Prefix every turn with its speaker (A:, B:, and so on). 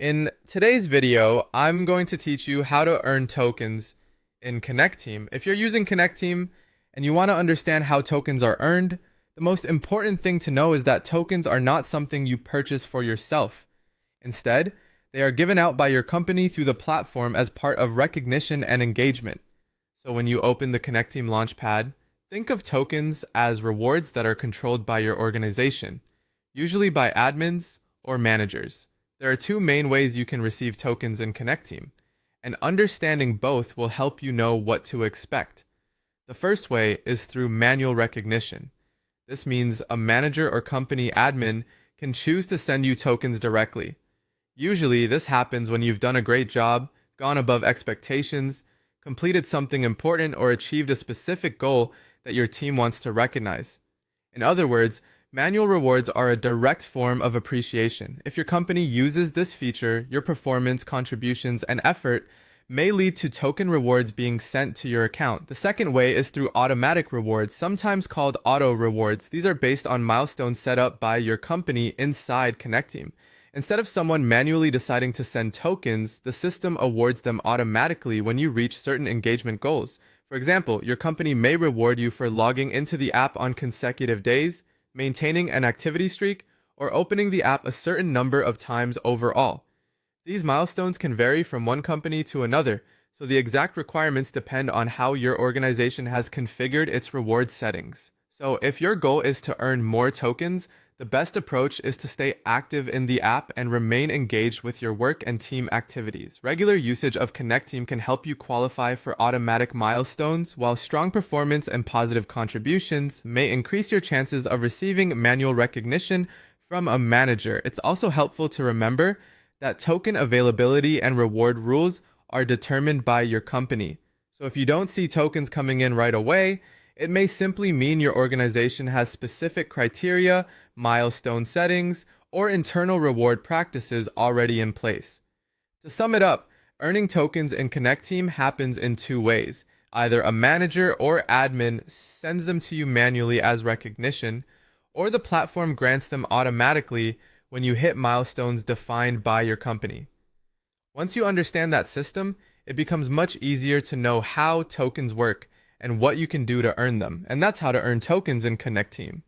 A: In today's video, I'm going to teach you how to earn tokens in Connecteam. If you're using Connecteam and you want to understand how tokens are earned, the most important thing to know is that tokens are not something you purchase for yourself. Instead, they are given out by your company through the platform as part of recognition and engagement. So when you open the Connecteam Launchpad, think of tokens as rewards that are controlled by your organization, usually by admins or managers. There are two main ways you can receive tokens in Connecteam, and understanding both will help you know what to expect. The first way is through manual recognition. This means a manager or company admin can choose to send you tokens directly. Usually, this happens when you've done a great job, gone above expectations, completed something important, or achieved a specific goal that your team wants to recognize. In other words, manual rewards are a direct form of appreciation. If your company uses this feature, your performance, contributions, and effort may lead to token rewards being sent to your account. The second way is through automatic rewards, sometimes called auto rewards. These are based on milestones set up by your company inside Connecteam. Instead of someone manually deciding to send tokens, the system awards them automatically when you reach certain engagement goals. For example, your company may reward you for logging into the app on consecutive days, maintaining an activity streak, or opening the app a certain number of times overall. These milestones can vary from one company to another, so the exact requirements depend on how your organization has configured its reward settings. So if your goal is to earn more tokens, the best approach is to stay active in the app and remain engaged with your work and team activities. Regular usage of Connecteam can help you qualify for automatic milestones, while strong performance and positive contributions may increase your chances of receiving manual recognition from a manager. It's also helpful to remember that token availability and reward rules are determined by your company. So if you don't see tokens coming in right away, it may simply mean your organization has specific criteria, milestone settings, or internal reward practices already in place. To sum it up, earning tokens in Connecteam happens in two ways. Either a manager or admin sends them to you manually as recognition, or the platform grants them automatically when you hit milestones defined by your company. Once you understand that system, it becomes much easier to know how tokens work and what you can do to earn them. And that's how to earn tokens in Connecteam.